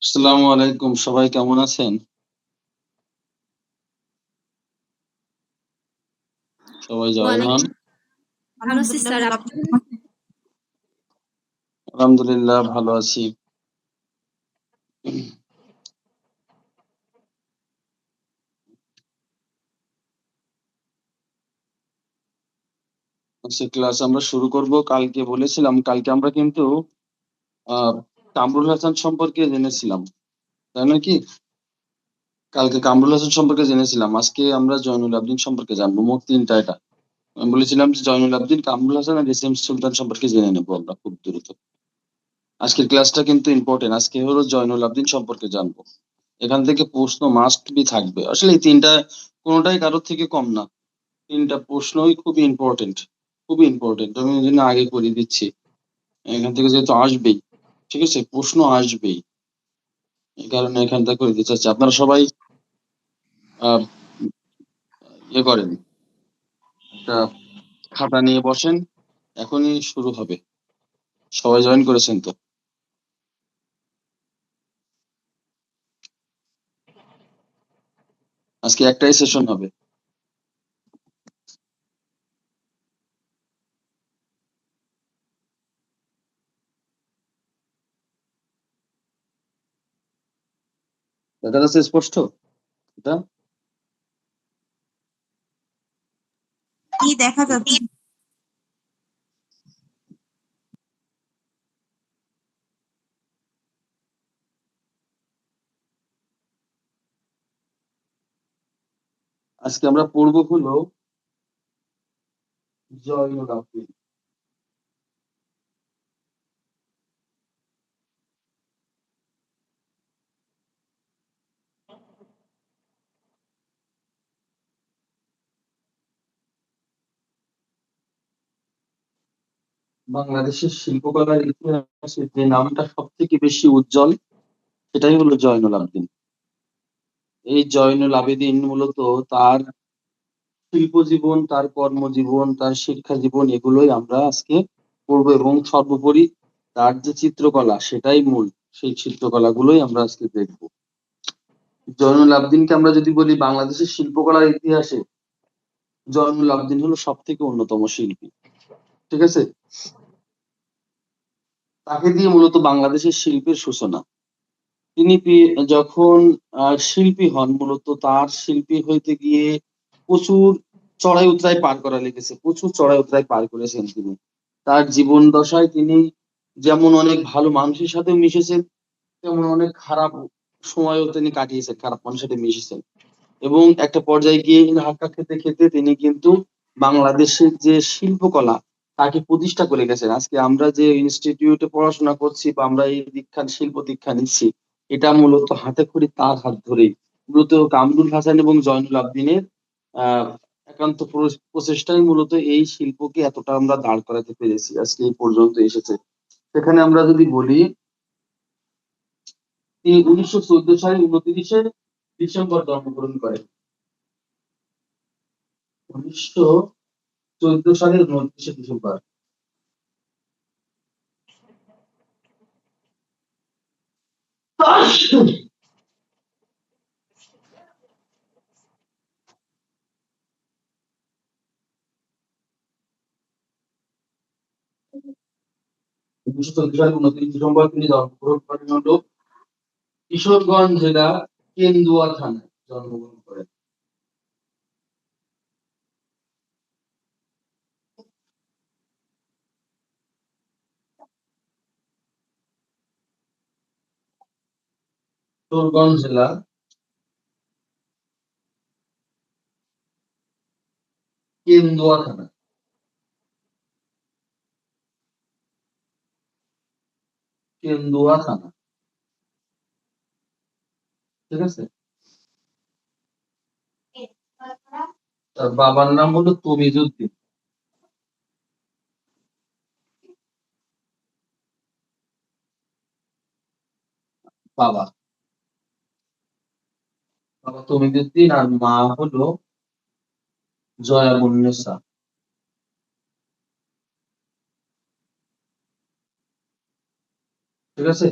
আসসালামু আলাইকুম, সবাই কেমন আছেন? সবাই জয় হন। ওয়ালাইকুম ভালো আছি স্যার, আপনি? আলহামদুলিল্লাহ ভালো আছি। আজকে ক্লাস আমরা শুরু করব। কালকে বলেছিলাম, কালকে আমরা কিন্তু কামরুল হাসান সম্পর্কে জেনেছিলাম, তাই নয় কি? কালকে কামরুল হাসান সম্পর্কে জেনেছিলাম, আজকে আমরা জয়নুল আবদিন সম্পর্কে জানবো। মোট তিনটা এটা। আমি বলেছিলাম যে জয়নুল আবদিন, কামরুল হাসান আর এস এম সুলতান সম্পর্কে জেনে নেবো আমরা খুব দ্রুত। আজকের ক্লাসটা কিন্তু ইম্পর্টেন্ট। আজকে হলো জয়নুল আবদিন সম্পর্কে জানবো। এখান থেকে প্রশ্ন মাস্ট বি থাকবে। আসলে এই তিনটা কোনোটাই কারোর থেকে কম না। তিনটা প্রশ্নই খুবই ইম্পর্টেন্ট, খুবই ইম্পর্টেন্ট। আমি ওই জন্য আগে করে দিচ্ছি, এখান থেকে যেহেতু আসবেই, ঠিক আছে, প্রশ্ন আসবেই, এই কারণে এখানটা করে দিতে চাচ্ছি। আপনারা সবাই আহ ইয়ে করেন, একটা খাতা নিয়ে বসেন, এখনই শুরু হবে। সবাই জয়েন করেছেন তো? আজকে একটাই সেশন হবে। দেখা যাচ্ছে স্পষ্ট এটা? কি দেখা যাচ্ছে? আজকে আমরা পড়বো হলো জয়নুল আবদিন। বাংলাদেশের শিল্পকলার ইতিহাসে যে নামটা সব থেকে বেশি উজ্জ্বল, সেটাই হলো জয়নুল আবদিন। এই জয়নুল আবেদিন মূলত তার শিল্প জীবন, তার কর্মজীবন, তার শিক্ষা জীবন, এগুলোই আমরা আজকে পড়বো। এবং সর্বোপরি তার যে চিত্রকলা, সেটাই মূল। সেই চিত্রকলাগুলোই আমরা আজকে দেখবো। জয়নুল আবদিনকে আমরা যদি বলি বাংলাদেশের শিল্পকলার ইতিহাসে, জয়নুল আবদিন হলো সব থেকে অন্যতম শিল্পী, ঠিক আছে? তাকে দিয়ে মূলত বাংলাদেশের শিল্পের সূচনা। তিনি যখন শিল্পী হন, মূলত তার শিল্পী হইতে গিয়ে প্রচুর চড়াই উতরাই পার করা লেগেছে, প্রচুর চড়াই উতরাই পার করেছেন তিনি। তার জীবন দশায় তিনি যেমন অনেক ভালো মানুষের সাথে মিশেছেন, তেমন অনেক খারাপ সময়ও তিনি কাটিয়েছেন, খারাপ মানুষের সাথে মিশেছেন। এবং একটা পর্যায়ে গিয়ে ধাক্কা খেতে খেতে তিনি কিন্তু বাংলাদেশের যে শিল্পকলা, তাকে প্রতিষ্ঠা করে গেছেন। আজকে আমরা যে ইনস্টিটিউটে পড়াশোনা করছি বা আমরা এই দীক্ষা, শিল্প দীক্ষা নিচ্ছি, এটা মূলত হাতে খড়ি তার হাত ধরেই। মূলত কামরুল হাসান এবং জয়নুল আবদিনের আহ একান্ত প্রচেষ্টাই মূলত এই শিল্পকে এতটা আমরা দাঁড় করাতে পেরেছি, আজকে এই পর্যন্ত এসেছে। সেখানে আমরা যদি বলি, তিনি 1914 সালের 29শে ডিসেম্বর জন্মগ্রহণ করেন। 1914 সালের 29শে ডিসেম্বর। 1914 সালের 29 ডিসেম্বর তিনি জন্মগ্রহণ করেন হলো কিশোরগঞ্জ জেলা কেন্দুয়া থানায় জন্মগ্রহণ করেন। কিশোরগঞ্জ জেলা কেন্দুয়া থানা, কেন্দুয়া থানা, ঠিক আছে? তার বাবার নাম হলো তমিজউদ্দিন। বাবা বাবা তমিজউদ্দিন, আর মা হলো জয়াবুন্নেসা, ঠিক আছে?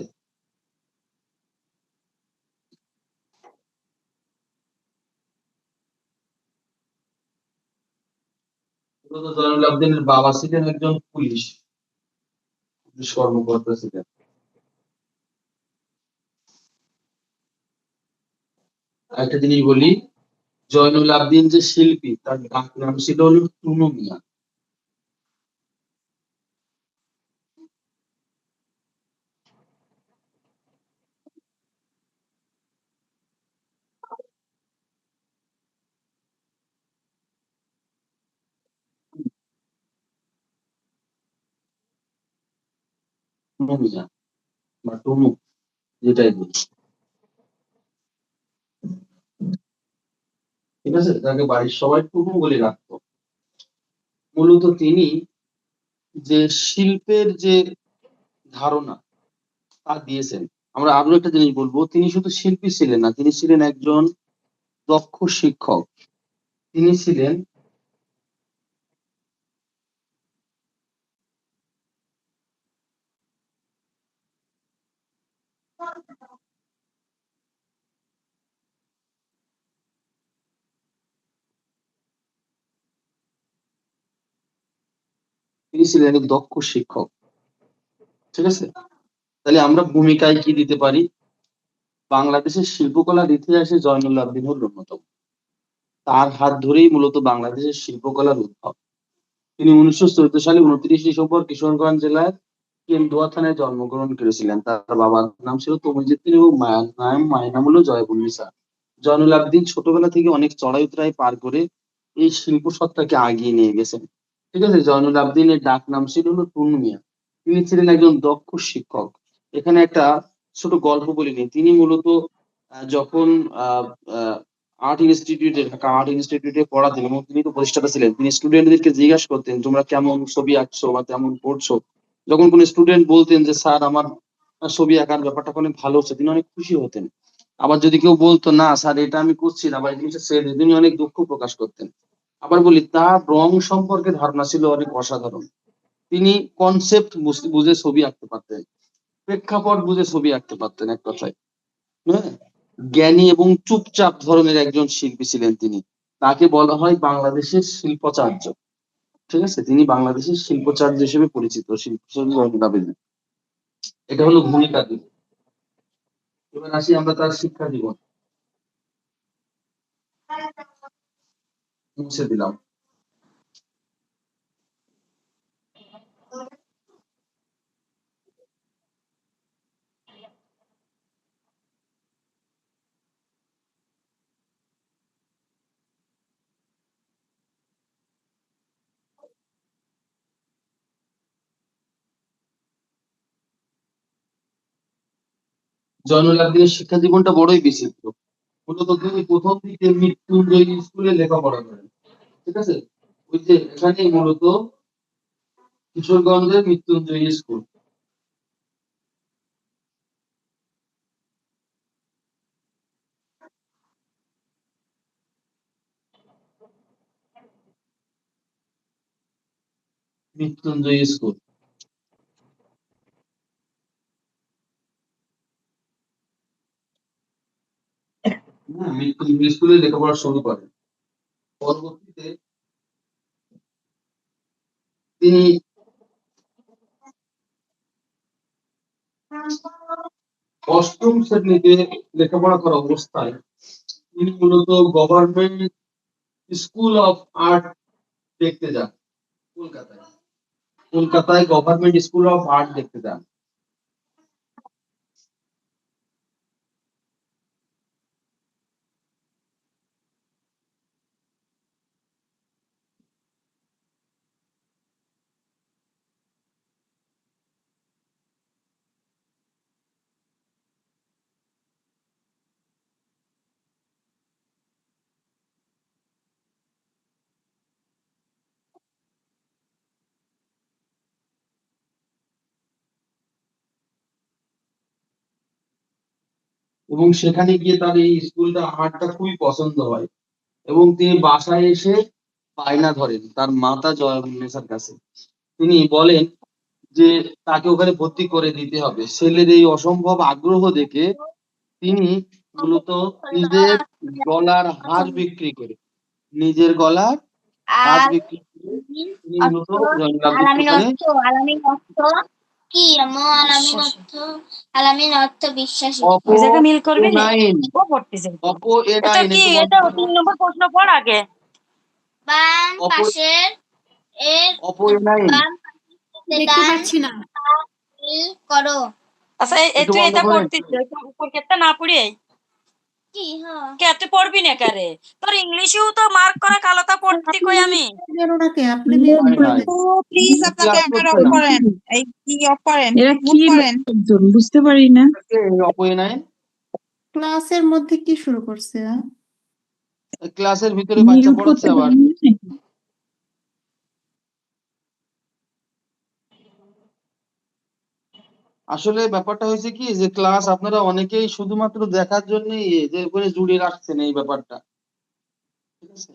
জয়নুল আবেদিনের বাবা ছিলেন একজন পুলিশ কর্মকর্তা ছিলেন। একটা জিনিস বলি, জয়নুল আবেদিন যে শিল্পী তার ডাক নাম ছিল হলো টুনু মিয়া। টুনু মিয়া বা টুনু, যেটাই বলি, ঠিক আছে, তাকে বাড়ির সবাই টুনু বলে রাখতো। মূলত তিনি যে শিল্পের যে ধারণা তা দিয়েছেন। আমরা আরো একটা জিনিস বলবো, তিনি শুধু শিল্পী ছিলেন না, তিনি ছিলেন একজন দক্ষ শিক্ষক। তিনি ছিলেন একজন দক্ষ শিক্ষক, ঠিক আছে। তাহলে আমরা ভূমিকায় কি দিতে পারি? বাংলাদেশের শিল্পকলার ইতিহাসে জয়নুল আবেদিন হল অন্যতম। তার হাত ধরেই মূলত বাংলাদেশের শিল্পকলার উদ্ভব। তিনি 1914 সালে 29 ডিসেম্বর কিশোরগঞ্জ জেলার কেন্দুয়া থানায় জন্মগ্রহণ করেছিলেন। তার বাবার নাম ছিল তমিজুদ্দিন এবং মায়ের নাম হলো জয়বুন্নিসা। জয়নুল আবেদিন ছোটবেলা থেকে অনেক চড়াই উতরাই পার করে এই শিল্প সত্তাকে আগিয়ে নিয়ে গেছেন, ঠিক আছে। জয়নুল আবেদিনের ডাক নাম ছিল হলো টুনু মিয়া। তিনি ছিলেন একজন দক্ষ শিক্ষক। এখানে একটা ছোট গল্প বলিনি, তিনি মূলত যখন আহ আহ ঢাকা আর্ট ইনস্টিটিউটে পড়াতেন এবং তিনি তো প্রতিষ্ঠাতা ছিলেন, তিনি স্টুডেন্টদেরকে জিজ্ঞাসা করতেন তোমরা কেমন ছবি আঁকছো বা কেমন করছো। যখন কোনো স্টুডেন্ট বলতেন যে স্যার আমার ছবি আঁকার ব্যাপারটা অনেক ভালো হচ্ছে, তিনি অনেক খুশি হতেন। আবার যদি কেউ বলতো না স্যার এটা আমি করছি না বা এই জিনিসটা ছেড়ে দিন, তিনি অনেক দুঃখ প্রকাশ করতেন। আবার বলি, তার রং সম্পর্কে ধারণা ছিল অনেক অসাধারণ। তিনি কনসেপ্ট বুঝে ছবি আঁকতে পারতেন, প্রেক্ষাপট বুঝে ছবি আঁকতে পারতেন, এক কথায়। হ্যাঁ, জ্ঞানী এবং চুপচাপ ধরনের একজন শিল্পী ছিলেন তিনি। তাকে বলা হয় বাংলাদেশের শিল্পাচার্য, ঠিক আছে। তিনি বাংলাদেশের শিল্পাচার্য হিসেবে পরিচিত, শিল্পী জয়নুল আবেদিন। এটা হলো ভূমিকা দিক। এবার আসি আমরা তার শিক্ষা জীবন, মুছে দিলাম। জয়নুল আবেদিনের শিক্ষা জীবনটা বড়ই বিচিত্র। মূলত তিনি প্রথম দিকে মৃত্যুঞ্জয় স্কুলে লেখাপড়া করেন, ঠিক আছে। ওই যে এখানে মূলত কিশোরগঞ্জের মৃত্যুঞ্জয় স্কুল। মৃত্যুঞ্জয় স্কুল, হ্যাঁ, মৃত্যুঞ্জয় স্কুলে লেখাপড়া শুরু করেন। পরবর্তীতে তিনি অষ্টম শ্রেণীতে লেখাপড়া করা অবস্থায় তিনি মূলত গভর্নমেন্ট স্কুল অফ আর্ট দেখতে যান কলকাতায়। কলকাতায় গভর্নমেন্ট স্কুল অফ আর্ট দেখতে যান। এবং সেখানে গিয়ে তার এই স্কুলটা আর্টটা খুবই পছন্দ হয় এবং তিনি বাসায় এসে বায়না ধরেন তার মাতা জয়াবুন্নেসার কাছে। তিনি বলেন যে তাকে ওখানে ভর্তি করে দিতে হবে। ছেলের এই অসম্ভব আগ্রহ দেখে তিনি মূলত নিজের গলার হার বিক্রি করে নিজের গলার হার বিক্রি তিনি মূলত জয়নুল আবদিন আলামিন অর্থ কি আলামিন অর্থ বিশ্বাসী। অপো ওই জায়গায় মিল করবি নি? এনাইন ও পড়তেছে। অপো এটা এনাইন কি? একটু এটা 3 নম্বর প্রশ্ন পড় আগে। বাম অপো পাশের এর অপো এনাইন বাম দেখতে পাচ্ছি না। মিল করো। আচ্ছা একটু তুই বন্ধ এটা করেন পড়তিস উপর কেটটা না পড়ে কি কে তুই পড়বি না কারে? তোর ইংলিশেও তো মার্ক করা কালোতা পড়তি কই আমি। আপনি হাই হাই প্লিজ আপনার ক্লাস ক্যামেরা করছে অফ না করেন, এই কি অফ করেন, এরা মুট কি করেন। লোকজন বুঝতে পারি না। অপো এনাইন ক্লাসের মধ্যে কি শুরু করছে? ক্লাসের ভিতরে বাচ্চা মিউট পড়াচ্ছে করতে আবার। পারি না। আসলে ব্যাপারটা হয়েছে কি যে ক্লাস আপনারা অনেকেই শুধুমাত্র দেখার জন্যই যে করে জুড়ে রাখছেন এই ব্যাপারটা, ঠিক আছে?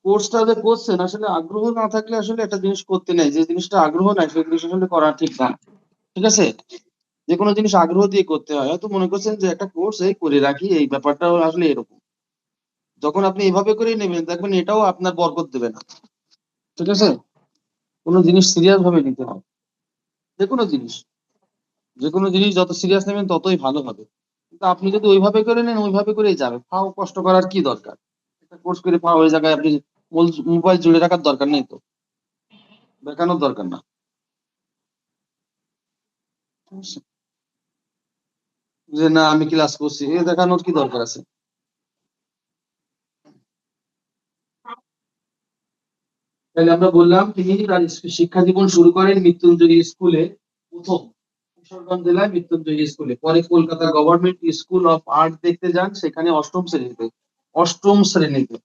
কোর্সটা যে করছেন আসলে আগ্রহ না থাকলে আসলে একটা জিনিস করতে নেই, যে জিনিসটা আগ্রহ নাই সেই জিনিস আসলে করা ঠিক না, ঠিক আছে? যে কোনো জিনিস আগ্রহ দিয়ে করতে হয়। হয়তো মনে করছেন যে একটা কোর্স এই করে রাখি, এই ব্যাপারটা আসলে এরকম। যখন আপনি এভাবে করে নেবেন দেখবেন এটাও আপনার বরকত দেবে না, ঠিক আছে? কোনো জিনিস সিরিয়াস ভাবে নিতে হবে। যে কোনো জিনিস যত সিরিয়াস নেবেন ততই ভালো হবে। কিন্তু আপনি যদি ওইভাবে করে নেন ওইভাবে করেই যাবে, ফাও কষ্ট করার কি দরকার? একটা কোর্স করে ফাও ওই জায়গায় আপনি মোবাইল জুড়ে রাখার দরকার নেই তো, দেখানোর দরকার না, ঠিক আছে? যে না আমি ক্লাস করছি এ দেখানোর কি দরকার আছে? তাহলে আমরা বললাম তিনি তার শিক্ষা জীবন শুরু করেন মৃত্যুঞ্জয়ী স্কুলে, প্রথম কিশোরগঞ্জ জেলায় মৃত্যুঞ্জয়ী স্কুলে। পরে Kolkata government school of art দেখতে যান, সেখানে অষ্টম শ্রেণীতে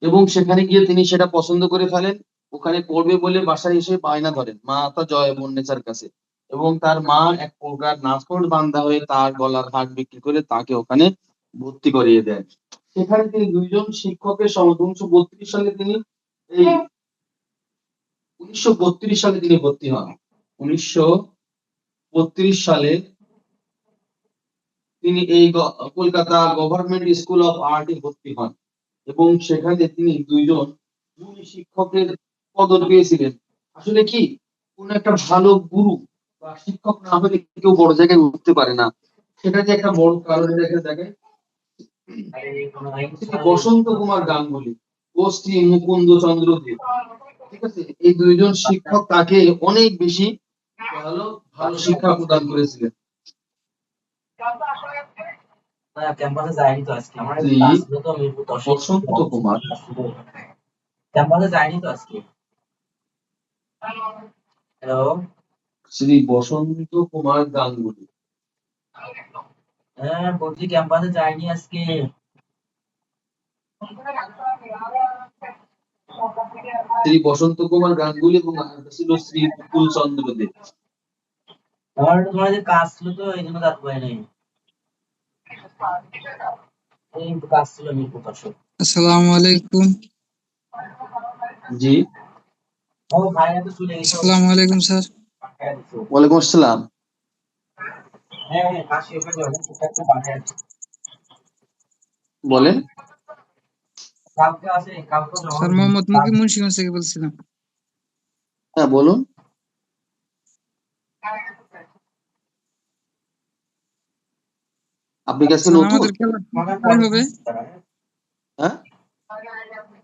এবং সেখানে গিয়ে তিনি সেটা পছন্দ করে ফেলেন। ওখানে পড়বে বলে বাসায় এসে বায়না ধরেন মাতা জয় বন্নেচার কাছে, এবং তার মা এক প্রকার নাছোড় বান্দা হয়ে তার গলার হার বিক্রি করে তাকে ওখানে ভর্তি করিয়ে দেন। সেখানে তিনি দুইজন শিক্ষকের সঙ্গে 1932 সালে তিনি এই 1932 সালে তিনি ভর্তি হন। 1932 সালে তিনি এই কলকাতা গভর্নমেন্ট স্কুল অফ আর্টে ভর্তি হন এবং সেখানে তিনি দুইজন গুণী শিক্ষকের পদক পেয়েছিলেন। আসলে কি কোন একটা ভালো গুরু বা শিক্ষক না হলে কেউ বড় জায়গায় উঠতে পারে না, সেটা যে একটা বড় কারণ রেখে দেখেন। বসন্ত কুমার গাঙ্গুলি ও শ্রী মুকুন্দ চন্দ্র দে, ঠিক আছে, এই দুইজন শিক্ষক তাকে অনেক বেশি ভালো ভালো শিক্ষা প্রদান করেছিলেন। ক্যাম্পাসে যাইনি তো আজকে, আমার শ্রী ক্লাস ছিল তো মিরপুর 10 বসন্ত কুমার ক্যাম্পাসে যাইনি তো আজকে। হ্যালো, শ্রী বসন্ত কুমার গাঙ্গুলি। হ্যাঁ বলছি ক্যাম্পাসে যাইনি আজকে। শ্রী বসন্ত কুমার গাঙ্গুলি এবং আরেকটা ছিল শ্রী মুকুল চন্দ্র দে। আমার তোমার যে কাজ ছিল তো এই জন্য যেতে পারি নাই। এই একটু কাজ ছিল মিরপুর 10। আসসালামু আলাইকুম। জি ও ভাইয়া তো চলে গেছে। আসসালামু আলাইকুম স্যার। ওয়ালাইকুম আসসালাম। হ্যাঁ হ্যাঁ কাজ শেষ হয়ে গেছে, ঠিকঠাক করে পাঠিয়ে দিচ্ছি। বলেন। কালকে আছে, কালকে স্যার মোহাম্মদ মুকিম মুন্সিগঞ্জ থেকে বলছিলাম। হ্যাঁ বলুন। আপনি কি আজকে স্যার নতুন? আমাদের ক্লাস কবে হবে? হ্যাঁ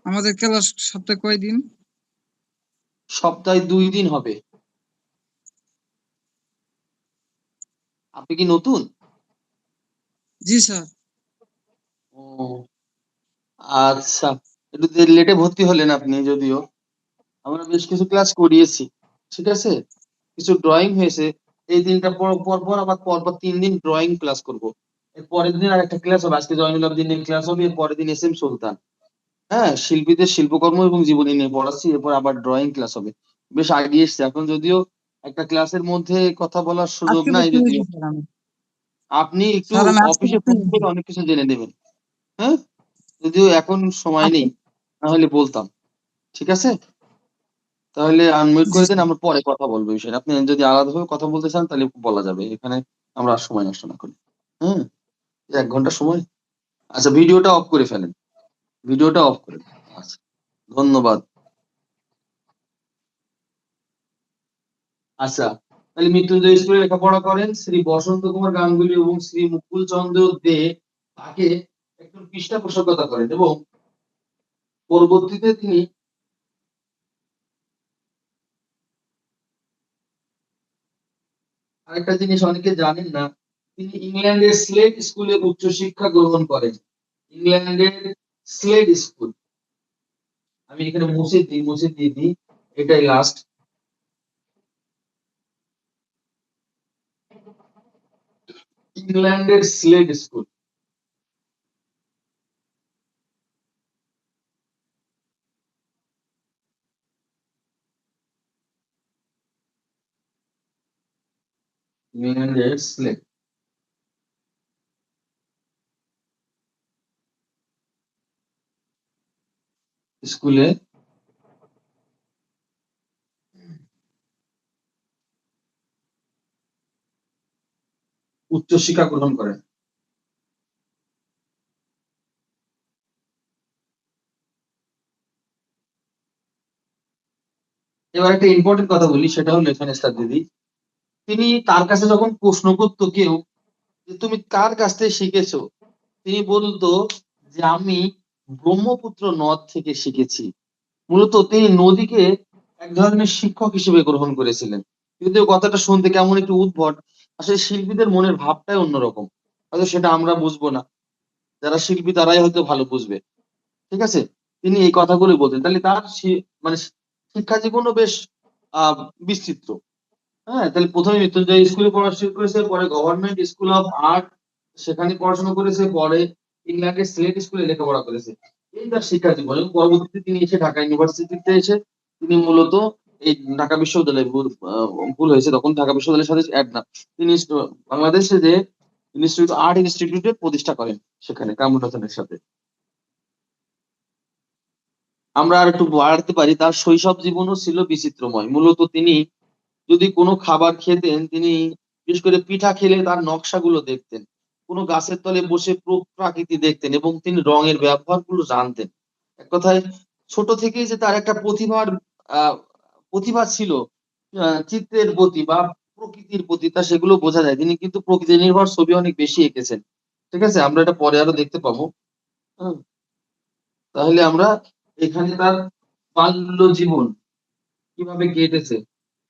আমাদের ক্লাস সপ্তাহে কয়দিন? সপ্তাহে 2 দিন হবে। আপনি কি নতুন? জি স্যার। ও আচ্ছা, একটু লেটে ভর্তি হলেন আপনি। যদিও আমরা বেশ কিছু ক্লাস করিয়েছি, ঠিক আছে, কিছু ড্রয়িং হয়েছে। এই দিনটা পর পর পর আবার পর পর 3 দিন ড্রয়িং ক্লাস করব। এর পরের দিন আর একটা ক্লাস হবে, আজকে জয়নুল আবেদিনের ক্লাস হবে, এর পরের দিন এস এম সুলতান। হ্যাঁ, শিল্পীদের শিল্পকর্ম এবং জীবনী নিয়ে পড়াচ্ছি, এরপর আবার ড্রয়িং ক্লাস হবে। বেশ আগিয়ে এসছে এখন, যদিও একটা ক্লাসের মধ্যে কথা বলার সুযোগ আজকে নাই, ভর্তি যদিও হয়েছি স্যার আমি। আপনি একটু স্যার আমি আজকে অফিসে ভর্তি ফোন হয়েছি। করে অনেক কিছু জেনে নেবেন। হ্যাঁ, যদিও এখন সময় নেই, না হলে বলতাম, ঠিক আছে? তাহলে আনমিউট জি করে দেন, স্যার। আমরা পরে কথা বলবো এই বিষয়ে। আপনি যদি আলাদাভাবে কথা বলতে চান তাহলে বলা যাবে, এখানে আমরা আর সময় নষ্ট না করি। হ্যাঁ, 1 ঘন্টা সময়। আচ্ছা, ভিডিওটা অফ করে ফেলেন, ভিডিওটা অফ করে ফেলেন। আচ্ছা, ধন্যবাদ। আচ্ছা, তাহলে মৃত্যুঞ্জয় স্কুলে লেখাপড়া করেন শ্রী বসন্ত কুমার গাঙ্গুলি এবং শ্রী মুকুল চন্দ্র দে তাকে একজন পৃষ্ঠপোষকতা করেন এবং পরবর্তীতে তিনি আরেকটা জিনিস অনেকে জানেন না, তিনি ইংল্যান্ডের স্লেড স্কুলে উচ্চশিক্ষা গ্রহণ করেন। ইংল্যান্ডের স্লেড স্কুল, আমি এখানে মুছে দিয়ে দিই, এটাই লাস্ট। ইংল্যান্ডের স্লেড স্কুল, ইংল্যান্ডের স্লেড স্কুলে উচ্চশিক্ষা গ্রহণ করেন। এবার একটা ইম্পর্টেন্ট কথা বলি, সেটা হলো এখানে স্যার দিদি, তিনি তার কাছে যখন প্রশ্ন করতো কেউ যে তুমি কার কাছ থেকে শিখেছো, তিনি বলতো যে আমি ব্রহ্মপুত্র নদ থেকে শিখেছি। মূলত তিনি নদীকে এক ধরনের শিক্ষক হিসেবে গ্রহণ করেছিলেন। কিন্তু এই কথাটা শুনতে কেমন একটু উদ্ভট, আসলে শিল্পীদের মনের ভাবটাই অন্যরকম, হয়তো সেটা আমরা বুঝবো না, যারা শিল্পী তারাই হয়তো ভালো বুঝবে। ঠিক আছে, তিনি এই কথাগুলো বলতেন। তাহলে তার মানে শিক্ষা জীবনও বেশ আহ বিস্তৃত। হ্যাঁ, তাহলে প্রথমে মৃত্যুঞ্জয় স্কুলে পড়াশোনা শুরু করেছে, পরে গভর্নমেন্ট স্কুল অফ আর্ট সেখানে পড়াশোনা করেছে, পরে ইংল্যান্ডের স্লেট স্কুলে লেখাপড়া করেছে। এই তার শিক্ষা জীবন। এবং পরবর্তীতে তিনি এসে ঢাকা ইউনিভার্সিটিতে এসে তিনি মূলত এই ঢাকা বিশ্ববিদ্যালয় ভুল হয়েছে, তখন ঢাকা বিশ্ববিদ্যালয়ের সাথে অ্যাড না, তিনি বাংলাদেশে যে ইনস্টিটিউট আর্ট ইনস্টিটিউটে প্রতিষ্ঠা করেন সেখানে কামরুল হাসানের সাথে। আমরা আর একটু বাড়াতে পারি, তার শৈশব জীবনও ছিল বিচিত্রময়। মূলত তিনি যদি কোনো খাবার খেতেন, তিনি বিশেষ করে পিঠা খেলে তার নকশাগুলো দেখতেন, কোনো গাছের তলে বসে প্রকৃতি দেখতেন এবং তিনি রঙের ব্যবহারগুলো জানতেন। এক কথায় ছোট থেকেই যে তার একটা আহ প্রতিভা ছিল চিত্রের প্রতি বা প্রকৃতির প্রতি, তা সেগুলো বোঝা যায়। তিনি কিন্তু প্রকৃতি নির্ভর ছবি অনেক বেশি এঁকেছেন। ঠিক আছে, আমরা এটা পরে আরো দেখতে পাবো। হ্যাঁ, তাহলে আমরা এখানে তার বাল্য জীবন কিভাবে কেটেছে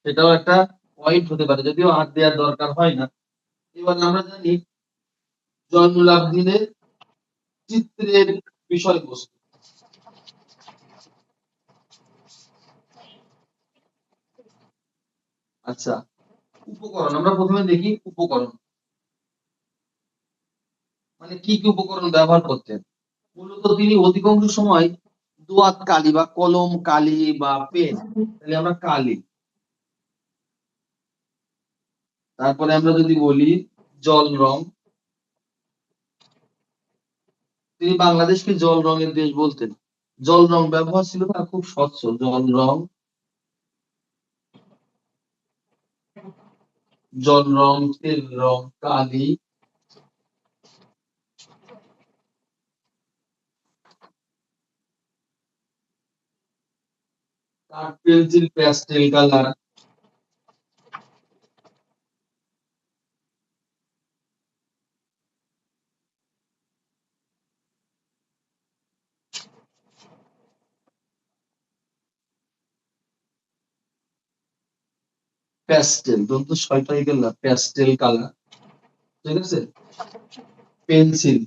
সেটাও একটা পয়েন্ট হতে পারে, যদিও হাত দেওয়ার দরকার হয় না। এবার আমরা জানি জয়নুল আবদিনের চিত্রের বিষয়বস্তু। আচ্ছা, উপকরণ আমরা প্রথমে দেখি। উপকরণ মানে কি কি উপকরণ ব্যবহার করতেন। মূলত তিনি অধিকাংশ সময় দোয়াত কালি বা কলম কালি বা পেন, তাহলে আমরা কালি। তারপরে আমরা যদি বলি জল রং, তিনি বাংলাদেশকে জল রঙের দেশ বলতেন। জল রং ব্যবহার ছিল তার খুব স্বচ্ছ, জল রং, তেল রং, কালি, কাঠ পেন্সিল, প্যাস্টেল কালার, প্যাস্টেল দন্ত ছয়টাই গেল, প্যাস্টেল কালার। ঠিক আছে, পেন্সিল,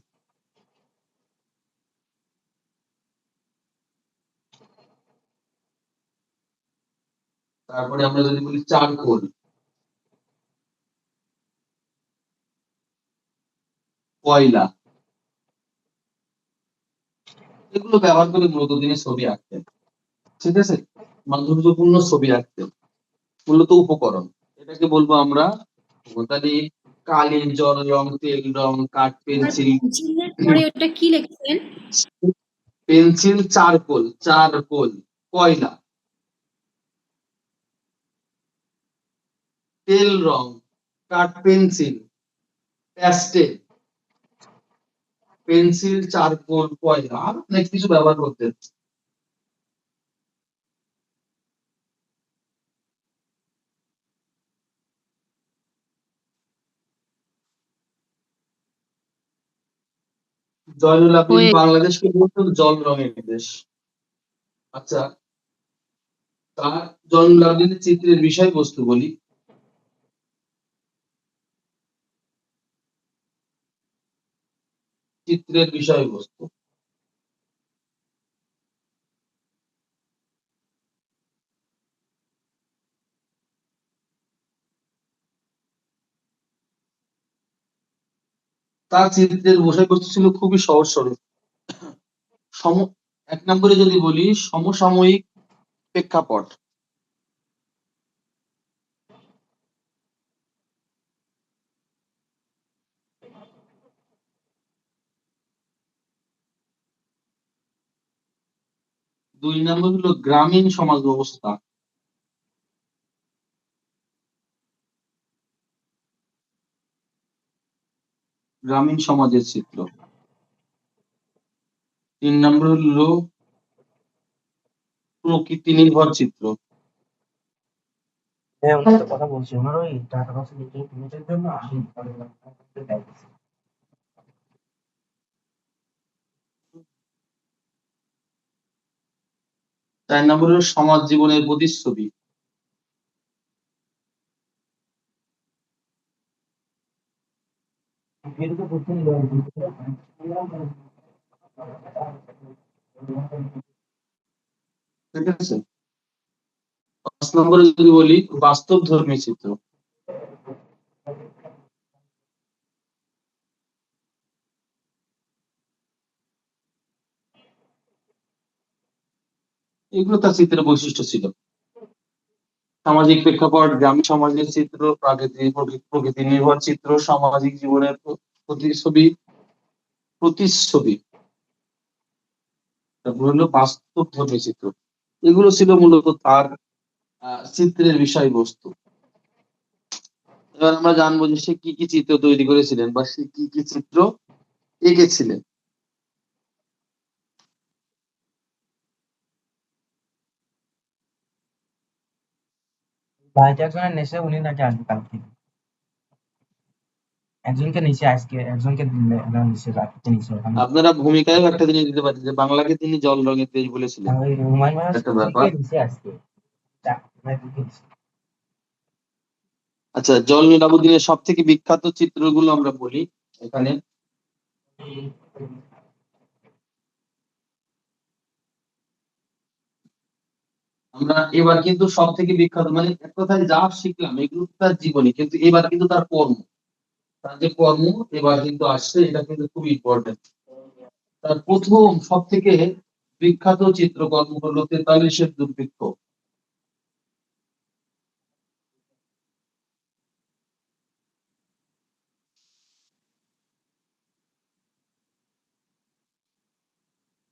তারপরে আমরা যদি বলি চারকোল, কয়লা, এগুলো ব্যবহার করে মূলত তিনি ছবি আঁকতেন। ঠিক আছে, মাধুর্যপূর্ণ ছবি আঁকতেন। মূলত উপকরণ এটাকে বলবো আমরা। তাহলে কালি, জল রং, তেল রং, কাঠ পেন্সিল, পরে ওটা কি লিখছেন? পেন্সিল, চারকোল, কয়লা, তেল রং, কাঠ পেন্সিল, প্যাস্টেল, পেন্সিল, চারকোল, কয়লা আর অনেক কিছু ব্যবহার করতেন। জয়নুল আবেদিন বাংলাদেশকে বলতো জল রঙের দেশ। আচ্ছা, তার জয়নুল আবেদিনের চিত্রের বিষয়বস্তু বলি। চিত্রের বিষয়বস্তু তার চিত্রের বিষয়বস্তু ছিল খুবই সহজ সরল। এক নম্বরে যদি বলি সমসাময়িক প্রেক্ষাপট। দুই নম্বর হলো গ্রামীণ সমাজ ব্যবস্থা। গ্রামীণ সমাজের চিত্র। তিন নম্বর হলো প্রকৃতি নির্ভর চিত্র। হ্যাঁ উনি তো কথা বলছি ওনার ওই টাকা পয়সা লিমিটের জন্য আমি চার নম্বর হলো সমাজ জীবনের প্রতিচ্ছবি। ঠিক আছে, পাঁচ নম্বরে যদি বলি বাস্তব ধর্মী চিত্র। এগুলো তার চিত্রের বৈশিষ্ট্য ছিল। সামাজিক প্রেক্ষাপট, গ্রামীণ সমাজের চিত্র, প্রকৃতি নির্ভর চিত্র, সামাজিক জীবনের প্রতিচ্ছবি, তারপর হলো বাস্তব ধর্মী চিত্র। এগুলো ছিল মূলত তার চিত্রের বিষয়বস্তু। এবার আমরা জানবো যে সে কি কি চিত্র তৈরি করেছিলেন বা সে কি কি চিত্র এঁকেছিলেন। ভাইটা একজনের নেশে উনি নাকি আসবে কালকে একজনকে নিচে আজকে একজনকে নিচে রাখতে নিচে আপনারা ভূমিকায় একটা জিনিস দিতে পারেন যে বাংলাকে তিনি জল রঙের দেশ বলেছিলেন। ওই হুমায়ুন ভাই একটা ব্যাপার। নিচে আজকে আচ্ছা, জয়নুল আবেদিনের সব থেকে বিখ্যাত চিত্রগুলো আমরা বলি এখানে। আমরা এবার কিন্তু সব থেকে বিখ্যাত মানে এক কথায় যা শিখলাম এগুলো তার জীবনী, কিন্তু এবার কিন্তু তার কর্ম, তার যে কর্ম এবার কিন্তু আসছে, এটা কিন্তু খুব ইম্পর্টেন্ট। তার প্রথম সব থেকে বিখ্যাত চিত্রকর্ম হলো 43-এর দুর্ভিক্ষ।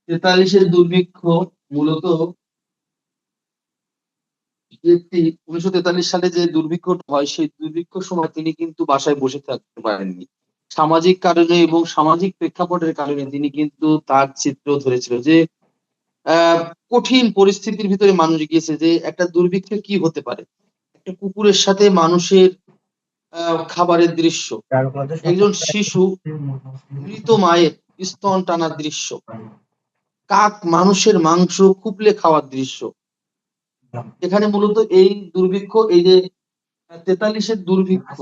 তেতাল্লিশের দুর্ভিক্ষ মূলত একটি 1943 সালে যে দুর্ভিক্ষ হয় সেই দুর্ভিক্ষ সময় তিনি কিন্তু বাসায় বসে থাকতে পারেননি। সামাজিক কারণে এবং সামাজিক প্রেক্ষাপটের কারণে তিনি কিন্তু তার চিত্র ধরেছিল যে কঠিন পরিস্থিতির ভিতরে মানুষ গিয়েছে, যে একটা দুর্ভিক্ষে কি হতে পারে। একটা কুকুরের সাথে মানুষের খাবারের দৃশ্য, একজন শিশু মৃত মায়ের স্তন টানার দৃশ্য, কাক মানুষের মাংস খুবলে খাওয়ার দৃশ্য। এখানে মূলত এই দুর্ভিক্ষ, এই যে 43-এর দুর্ভিক্ষ,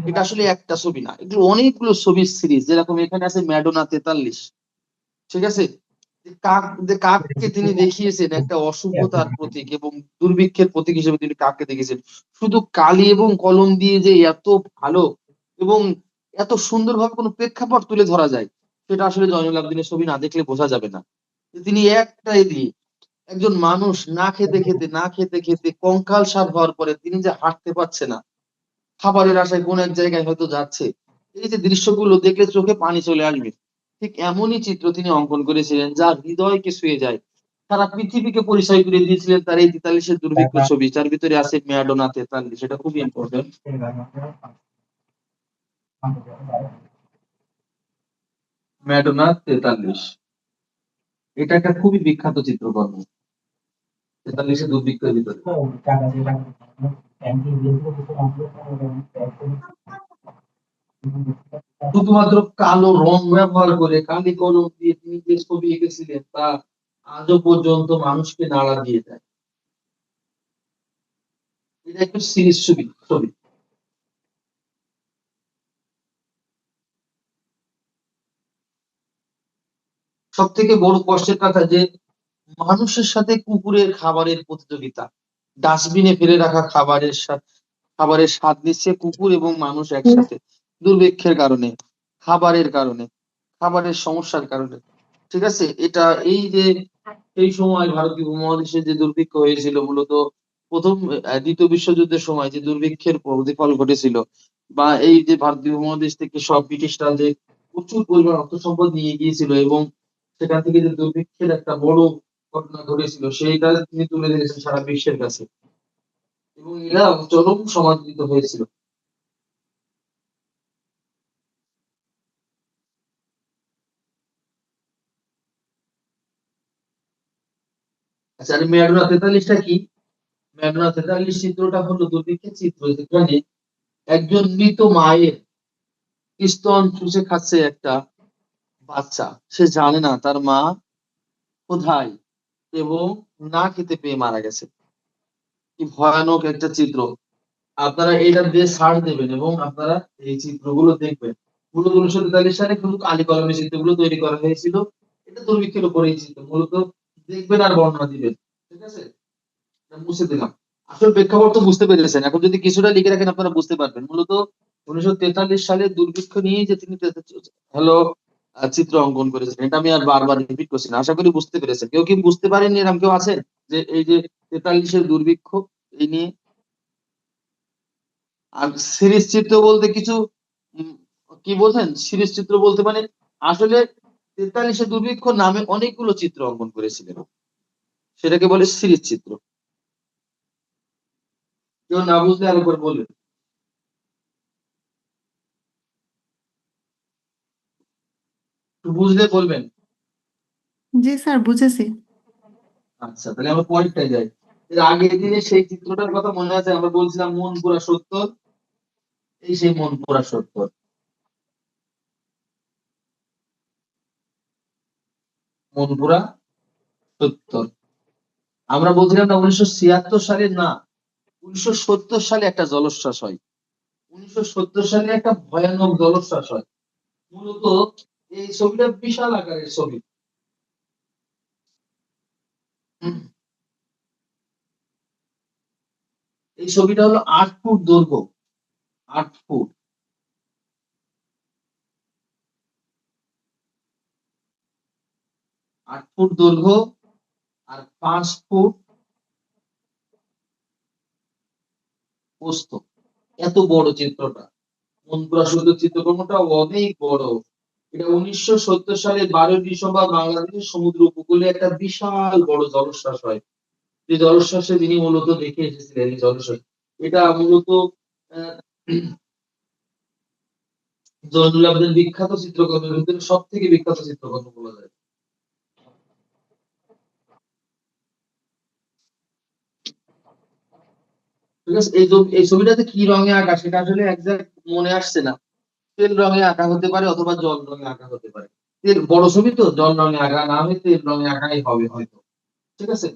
এটা আসলে একটা ছবি না, এগুলো অনেকগুলো ছবির সিরিজ। যেরকম এখানে আছে ম্যাডোনা 43, ঠিক আছে। কাককে তিনি দেখিয়েছেন একটা অশুভতার প্রতীক এবং দুর্ভিক্ষের প্রতীক হিসেবে তিনি কাককে দেখেছেন। শুধু কালি এবং কলম দিয়ে যে এত ভালো এবং এত সুন্দরভাবে কোনো প্রেক্ষাপট তুলে ধরা যায়, সেটা আসলে জয়নুল আবেদিনের ছবি না দেখলে বোঝা যাবে না। তিনি একটাই দিয়ে একজন মানুষ না খেতে খেতে কঙ্কালসার হওয়ার পরে তিনি যে হাঁটতে পারছে না, খাবারের আশায় কোন এক জায়গায় হয়তো যাচ্ছে, এই যে দৃশ্যগুলো দেখলে চোখে পানি চলে আসবে। ঠিক এমনই চিত্র তিনি অঙ্কন করেছিলেন যা হৃদয়কে ছুঁয়ে যায়। সারা পৃথিবীকে পরিচয় করে দিয়েছিলেন তার এই 43-এর দুর্ভিক্ষ ছবি, যার ভিতরে আছে ম্যাডোনা 43, সেটা খুবই ইম্পর্টেন্ট। ম্যাডোনা 43। এটা একটা খুবই বিখ্যাত চিত্রকর্ম 43-এ দুর্ভিক্ষের ভিতরে। টাকা দিয়ে ব্যাংকে দিয়েছিল কিছু শুধুমাত্র কালো রং ব্যবহার করে কালি কলম দিয়ে তিনি যে ছবি এঁকেছিলেন তা আজও পর্যন্ত মানুষকে নাড়া দিয়ে যায়। এটা একটু সিরিজ ছবি। সব থেকে বড় কষ্টের কথা যে মানুষের সাথে কুকুরের খাবারের প্রতিযোগিতা, ডাস্টবিনে ফেলে রাখা খাবারের স্বাদ নিচ্ছে কুকুর এবং মানুষ একসাথে, দুর্ভিক্ষের কারণে, খাবারের সমস্যার কারণে। ঠিক আছে, এটা এই যে এই সময় ভারতীয় উপমহাদেশে যে দুর্ভিক্ষ হয়েছিল মূলত দ্বিতীয় বিশ্বযুদ্ধের সময় যে দুর্ভিক্ষের প্রতিফল ঘটেছিল, বা এই যে ভারতীয় উপমহাদেশ থেকে সব ব্রিটিশরা যে প্রচুর পরিমাণ অর্থ সম্পদ নিয়ে গিয়েছিল এবং সেখান থেকে যে দুর্ভিক্ষের একটা বড় ঘটনা ঘটেছিল সেইটা তিনি তুলে ধরেছেন সারা বিশ্বের কাছে এবং এরা চরম সমাদৃত হয়েছিল। আচ্ছা, আর ম্যাডোনা 43টা কি? ম্যাডোনা 43 চিত্রটা হলো দুর্ভিক্ষের চিত্র, যেখানে একজন মৃত মায়ের স্তন চুষে খাচ্ছে একটা বাচ্চা। সে জানে না তার মা কোথায় এবং না খেতে পেয়ে মারা গেছে। কি ভয়ানক একটা চিত্র! আপনারা এটা দিয়ে সার্চ দেবেন এবং আপনারা এই চিত্রগুলো দেখবেন। মূলত 1943 সালে কিন্তু কালি কলমে চিত্রগুলো তৈরি করা হয়েছিল। এটা দুর্ভিক্ষের উপরে এই চিত্র, মূলত দেখবেন আর বর্ণনা দিবেন। ঠিক আছে, এটা মুছে দিলাম। আসল প্রেক্ষাপট তো বুঝতে পেরেছেন, এখন যদি কিছুটা লিখে রাখেন আপনারা বুঝতে পারবেন। মূলত 1943 সালে দুর্ভিক্ষ নিয়ে যে তিনি চিত্র অঙ্কন করেছেন, এটা আমি আর বারবার রিপিট করছি না, আশা করি বুঝতে পেরেছেন। কেউ কি বুঝতে পারেননি এরকম কেউ আছেন যে এই যে 43-এর দুর্ভিক্ষ এই নিয়ে? আর সিরিজ চিত্র বলতে কিছু কি বোঝেন? সিরিজ চিত্র বলতে মানে আসলে 43-এর দুর্ভিক্ষ নামে অনেকগুলো চিত্র অঙ্কন করেছিলেন, সেটাকে বলে সিরিজ চিত্র। কেউ না বুঝলে আরেকবার বলবেন। বুঝলে বলবেন। জি স্যার, বুঝেছি। আচ্ছা, তাহলে আমরা পয়েন্টটাই যাই। এর আগের দিনে সেই চিত্রটার কথা মনে আছে, আমরা বলছিলাম মন পুরা 70। এই সেই মন পুরা 70। মন পুরা 70। আমরা বলছিলাম না 1976 সালে, না 1970 সালে একটা জলোচ্ছ্বাস হয়। 1970 সালে একটা ভয়ানক জলোচ্ছ্বাস হয়। মূলত এই ছবিটা বিশাল আকারের ছবি। এই ছবিটা হলো 8 ফুট দৈর্ঘ্য, 8 ফুট। 8 ফুট দৈর্ঘ্য আর 5 ফুট প্রস্থ। এত বড় চিত্রটা, মন পুরা 70 চিত্রকর্মটা অনেক বড়। এটা 1970 সালে 12 ডিসেম্বর বাংলাদেশের সমুদ্র উপকূলে একটা বিশাল বড় জলোচ্ছ্বাস হয়। যে জলোচ্ছ্বাসে তিনি মূলত দেখে এসেছিলেন এই জলোচ্ছ্বাস। এটা মূলত জয়নুল আবেদিন বিখ্যাত চিত্রকর্মের ভিতরে সব থেকে বিখ্যাত চিত্রকর্ম বলা যায়। ঠিক আছে, এই ছবিটাতে কি রঙে আঁকা সেটা আসলে একজ্যাক্ট মনে আসছে না। তেল রঙে আঁকা হতে পারে অথবা জল রঙে আঁকা হতে পারে। তেল বড় ছবি তো জল রঙে আঁকা না হয়ে তেল রঙে আঁকাই হবে হয়তো। ঠিক আছে,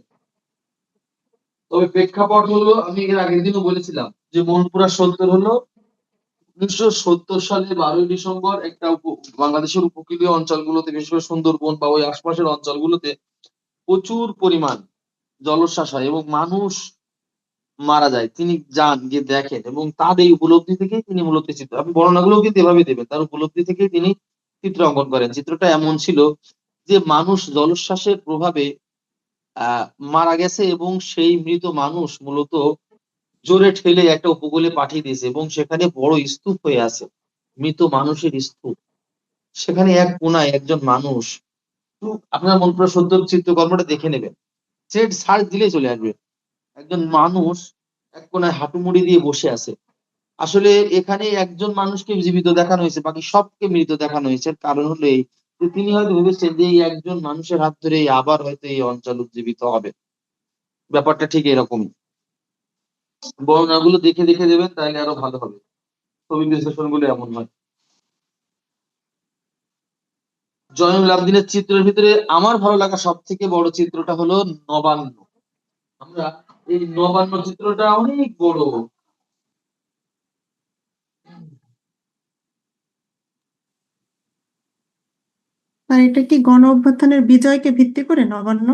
তবে প্রেক্ষাপট হলো আমি এর আগের দিনও বলেছিলাম যে মন পুরা 70 হলো 1970 সালে 12 ডিসেম্বর একটা বাংলাদেশের উপকূলীয় অঞ্চলগুলোতে, বিশেষ করে সুন্দরবন বা ওই আশপাশের অঞ্চলগুলোতে প্রচুর পরিমাণ জলোচ্ছ্বাস হয় এবং মানুষ মারা যায়। তিনি যান, গিয়ে দেখেন এবং তার এই উপলব্ধি থেকেই তিনি মূলত চিত্র, আপনি বর্ণনাগুলো কিন্তু এভাবে দেবেন, তার উপলব্ধি থেকেই তিনি চিত্র অঙ্কন করেন। চিত্রটা এমন ছিল যে মানুষ জলোচ্ছ্বাসের প্রভাবে মারা গেছে এবং সেই মৃত মানুষ মূলত জোরে ঠেলে একটা উপকূলে পাঠিয়ে দিয়েছে এবং সেখানে বড় স্তূপ হয়ে আছে, মৃত মানুষের স্তূপ। সেখানে এক কোনায় একজন মানুষ, আপনার মন পুরা 70 চিত্রকর্মটা দেখে নেবেন, সেট সার্চ দিলেই চলে আসবে। একজন মানুষ এক কোনায় হাঁটু মুড়ি দিয়ে বসে আছে। আসলে এখানে একজন মানুষকে জীবিত দেখানো হয়েছে, বাকি সবকে মৃত দেখানো হয়েছে। কারণ হলো এই যে তিনি হয়তো ভেবেছেন যে এই একজন মানুষের হাত ধরে আবার হয়তো এই অঞ্চল উজ্জীবিত হবে। ব্যাপারটা ঠিক এরকমই। বর্ণনাগুলো দেখে দেখে দেবেন, তাহলে আরো ভালো হবে। ছবি বিশ্লেষণগুলো এমন হয়। জয়নুল আবেদিনের চিত্রের ভিতরে আমার ভালো লাগা সব থেকে বড় চিত্রটা হলো নবান্ন। আমরা এই নবান্ন চিত্রটা অনেক বড়। আর এটা কি গণ অভ্যুত্থানের বিজয়কে ভিত্তি করে নবান্ন?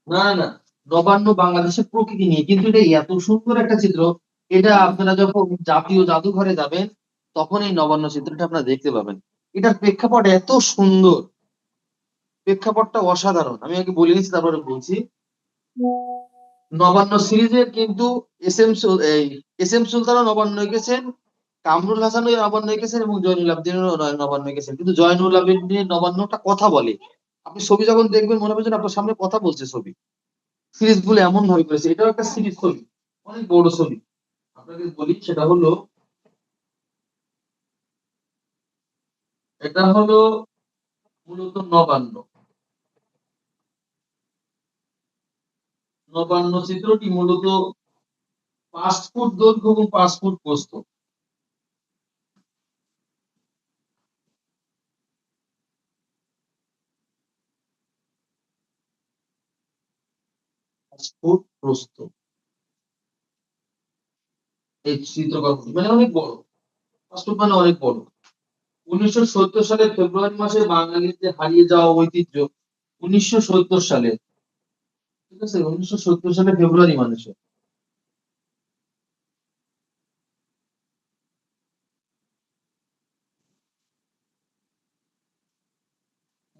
না না, নবান্ন বাংলাদেশের প্রকৃতি নিয়ে, কিন্তু এটা এত সুন্দর একটা চিত্র, এটা আপনারা যখন জাতীয় জাদুঘরে যাবেন তখন এই নবান্ন চিত্রটা আপনারা দেখতে পাবেন। এটার প্রেক্ষাপট এত সুন্দর, প্রেক্ষাপটটা অসাধারণ। আমি আগে বলে নিচ্ছি তারপরে বলছি। নবান্ন সিরিজের কিন্তু এস এম সুলতানও নবান্ন এঁকেছেন, কামরুল হাসানও নবান্ন এঁকেছেন এবং জয়নুল আবেদিনও নবান্ন এঁকেছেন। কিন্তু জয়নুল আবেদিনের নবান্নটা কথা বলে। আপনি ছবি যখন দেখবেন মনে হবে যেন আপনার সামনে কথা বলছে ছবি। সিরিজ গুলো এমন ভাবে করেছে, এটাও একটা সিরিজ ছবি, অনেক বড় ছবি। আপনাকে বলি সেটা হলো, এটা হলো মূলত নবান্ন। নবান্ন চিত্রটি মূলত 5 ফুট দৈর্ঘ্য এবং 5 ফুট প্রস্থ। ফুট প্রস্থ এই চিত্রকর্মটি মানে অনেক বড়। 5 ফুট মানে অনেক বড়। 1970 সালের ফেব্রুয়ারি মাসে বাঙালিদের হারিয়ে যাওয়া ঐতিহ্য। 1970 সালে, ঠিক আছে, 1970 সালে ফেব্রুয়ারি মাসে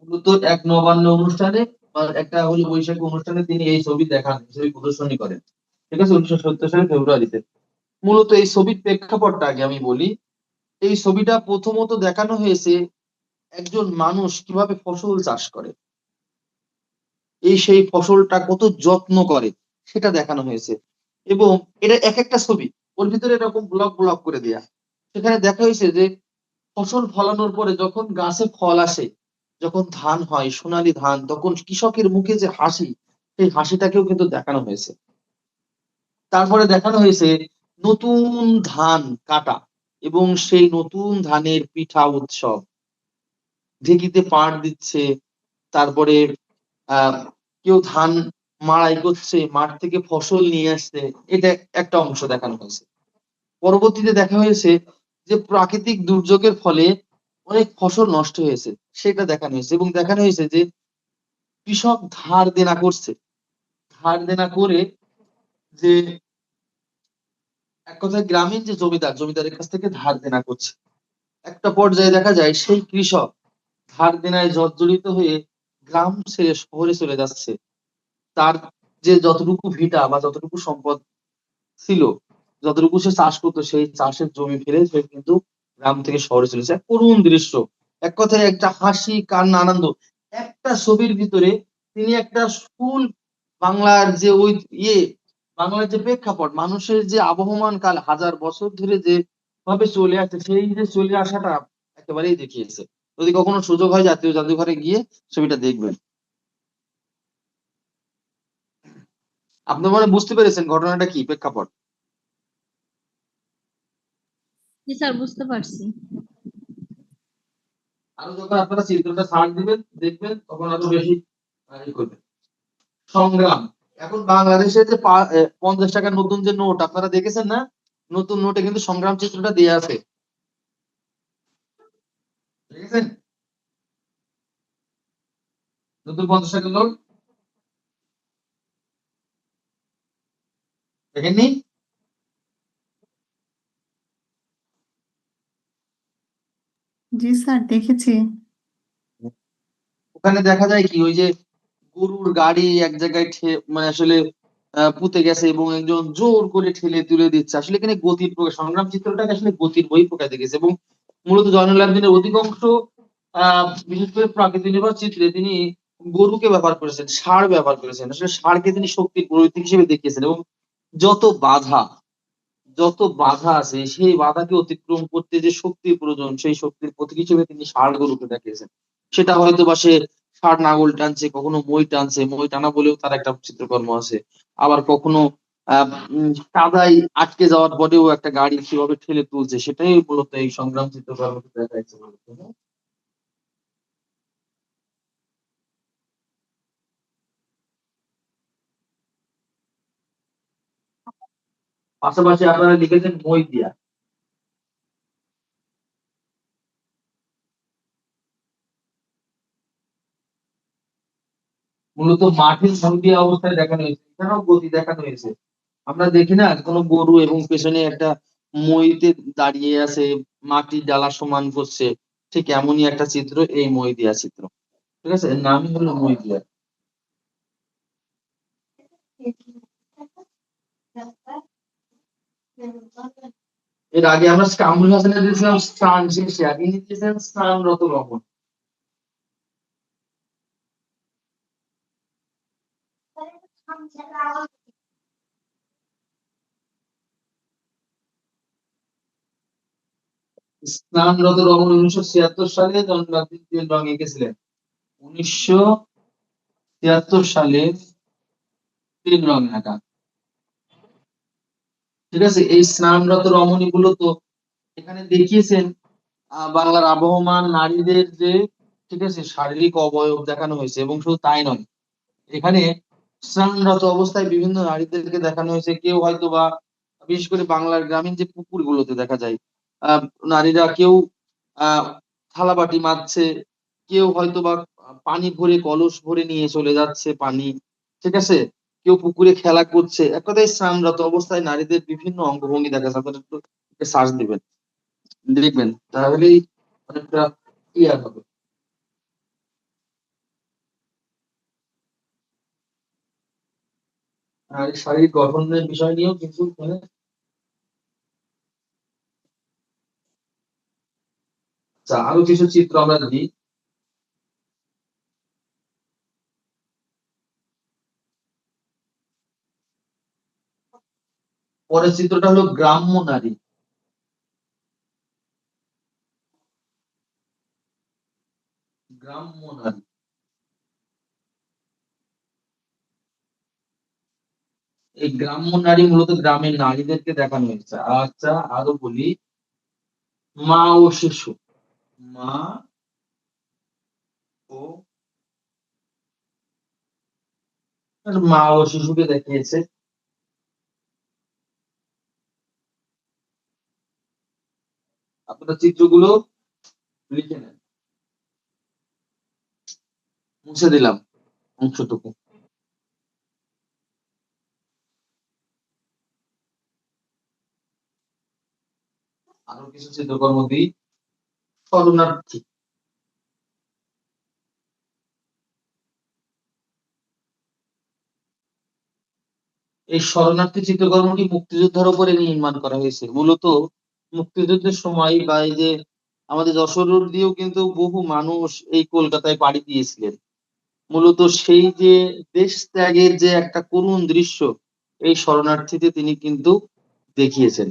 মূলত এক নবান্ন অনুষ্ঠানে বা একটা হলো বৈশাখী অনুষ্ঠানে তিনি এই ছবি দেখান, ছবি প্রদর্শনী করেন। ঠিক আছে, 1970 সালের ফেব্রুয়ারিতে। মূলত এই ছবির প্রেক্ষাপটটা আগে আমি বলি। এই ছবিটা প্রথমত দেখানো হয়েছে একজন মানুষ কিভাবে ফসল চাষ করে, সেই ফসলটা কত যত্ন করে সেটা দেখানো হয়েছে। এবং এটা এক একটা ছবি, ওর ভিতরে এরকম ব্লক ব্লক করে দেয়া। সেখানে দেখা হয়েছে যে ফসল ফলানোর পরে যখন গাছে ফল আসে, যখন ধান হয় সোনালী ধান, তখন কৃষকের মুখে যে হাসি, সেই হাসিটাকেও কিন্তু দেখানো হয়েছে। তারপরে দেখানো হয়েছে নতুন ধান কাটা এবং সেই নতুন ধানের পিঠা উৎসব, ঢেকিতে পাড় দিচ্ছে, তারপরে আহ কেউ ধান মাড়াই করছে, মাঠ থেকে ফসল নিয়ে আসছে, এটা একটা অংশ দেখানো হয়েছে। পরবর্তীতে দেখা হয়েছে যে প্রাকৃতিক দুর্যোগের ফলে অনেক ফসল নষ্ট হয়েছে, সেটা দেখানো হয়েছে। এবং দেখানো হয়েছে যে কৃষক ধার দেনা করছে, ধার দেনা করে যে এক কথায় গ্রামীণ যে জমিদারের কাছ থেকে ধার দেনা করছে। একটা পর্যায়ে দেখা যায় সেই কৃষক ধার দেনায় জর্জরিত হয়ে গ্রাম ছেড়ে শহরে চলে যাচ্ছে। তার যে যতটুকু ভিটা বা যতটুকু সম্পদ ছিল, যতটুকু সে চাষ করতো, সেই চাষের জমি ফেলে সে কিন্তু গ্রাম থেকে শহরে চলেছে। এক করুণ দৃশ্য, এক কথায় একটা হাসি কান্না আনন্দ। একটা ছবির ভিতরে তিনি একটা স্কুল, বাংলার যে ওই বাংলার যে প্রেক্ষাপট, মানুষের যে আবহমান কাল হাজার বছর ধরে যে ভাবে চলে আসছে, সেই যে চলে আসাটা একেবারেই দেখিয়েছে। যদি কখনো সুযোগ হয় জাতীয় জাদুঘরে গিয়ে ছবিটা দেখবেন। আপনি মানে বুঝতে পেরেছেন ঘটনাটা কি, প্রেক্ষাপট? জি স্যার, বুঝতে পারছি। আরো যখন আপনারা চিত্রটা সার্চ দিবেন দেখবেন তখন আরো বেশি করবেন। সংগ্রাম। এখন বাংলাদেশের যে 50 টাকার নতুন যে নোট আপনারা দেখেছেন না, নতুন নোটে কিন্তু সংগ্রাম চিত্রটা দেয়া আছে, দেখেছেন? নতুন 50 টাকার নোট দেখেননি? জি স্যার, দেখেছি। ওখানে দেখা যায় কি, ওই যে গরুর গাড়ি এক জায়গায় মানে আসলে পুঁতে গেছে এবং একজন জোর করে ঠেলে তুলে দিচ্ছে। আসলে এখানে গতির প্রকাশ, সংগ্রাম চিত্রটাকে আসলে গতির বই প্রকাশ দেখেছে। এবং মূলত জয়নুল আবেদিনের অধিকাংশ বিশেষ করে প্রাকৃতিক নির্ভর চিত্রে তিনি গরুকে ব্যবহার করেছেন, ষাঁড় ব্যবহার করেছেন। আসলে ষাঁড়কে তিনি শক্তির প্রতীক হিসেবে দেখিয়েছেন। এবং যত বাধা যত বাধা আছে সেই বাধাকে অতিক্রম করতে যে শক্তির প্রয়োজন সেই শক্তির প্রতীক হিসেবে তিনি ষাঁড় গরুকে দেখিয়েছেন। সেটা হয়তো বা সে ষাঁড় নাঙল টানছে, কখনো মই টানছে, মই টানা বলেও তার একটা চিত্রকর্ম আছে। আবার কখনো কাদায় আটকে যাওয়ার পরেও একটা গাড়ি কিভাবে ঠেলে তুলছে সেটাই মূলত এই সংগ্রাম চিত্রকর্মকে দেখাইছে মূলত। পাশাপাশি আপনারা লিখেছেন মই দিয়া। মূলত মাঠের মই দিয়া অবস্থায় দেখানো হয়েছে, এখানেও গতি দেখানো হয়েছে। আমরা দেখি না কোনো গরু এবং পেছনে একটা মইতে দাঁড়িয়ে আছে, মাটি ডালা সমান করছে, ঠিক এমনই একটা চিত্র এই মই দিয়া চিত্র। ঠিক আছে, এর নামই হলো মই দিয়া। এর আগে আমরা কামরুল হাসানের দিয়েছিলাম স্থান শেষে, আগে দিয়েছিলেন স্নানরত রমণ। স্নানরত রমণ 1976 সালে জন্মদিন রং এঁকেছিলেন। 1976 সালে তিন রং আঁকা। ঠিক আছে, এই স্নানরত রমণী মূলত এখানে দেখিয়েছেন বাংলার আবহমান নারীদের যে, ঠিক আছে, শারীরিক অবয়ব দেখানো হয়েছে। এবং শুধু তাই নয়, এখানে স্নানরত অবস্থায় বিভিন্ন নারীদেরকে দেখানো হয়েছে। কেউ হয়তো বা, বিশেষ করে বাংলার গ্রামীণ যে পুকুরগুলোতে দেখা যায়, নারীরা কেউ থালাবাটি মাজছে, কেউ হয়তো বা পানি ভরে কলস ভরে নিয়ে চলে যাচ্ছে পানি। ঠিক আছে, কেউ পুকুরে খেলা করছে। এক কথায় স্নানরত অবস্থায় নারীদের বিভিন্ন অঙ্গভঙ্গি দেখা যায়। আপনারা একটু সার্চ দিবেন, দেখবেন, তাহলেই অনেকটা ক্লিয়ার হবে। আর শারীরিক গঠনের বিষয় নিয়েও কিন্তু আরো কিছু চিত্র আমরা দিই। পরের চিত্রটা হলো গ্রাম্য নারী। গ্রাম্য নারী, এই গ্রাম্য নারী মূলত গ্রামের নারীদেরকে দেখানো হয়েছে। আচ্ছা, আরো বলি, মা ও শিশু। মা ও মা ও শিশুকে দেখিয়েছে। আপনারা চিত্রগুলো লিখে নেন, মুছে দিলাম অংশটুকু। আরো কিছু চিত্রকর্ম দিই। শরণার্থী, এই শরণার্থী চিত্রকর্মটি মুক্তিযোদ্ধার উপরে নির্মাণ করা হয়েছে। মূলত মুক্তিযুদ্ধের সময় বা এই যে আমাদের যশোর রোড দিয়েও কিন্তু বহু মানুষ এই কলকাতায় পাড়ি দিয়েছিলেন। মূলত সেই যে দেশ ত্যাগের যে একটা করুণ দৃশ্য এই শরণার্থীতে তিনি কিন্তু দেখিয়েছেন।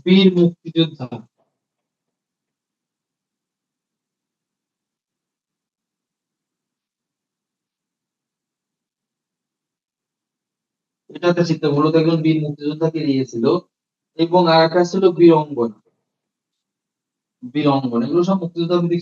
বীর মুক্তিযোদ্ধা, এটা একটা চিত্র, মূলত একজন বীর মুক্তিযোদ্ধাকে নিয়েছিল। এবং আর একটা ছিল বীরঙ্গনা। বীরঙ্গনা, এগুলো সব মুক্তিযোদ্ধা ভিত্তিক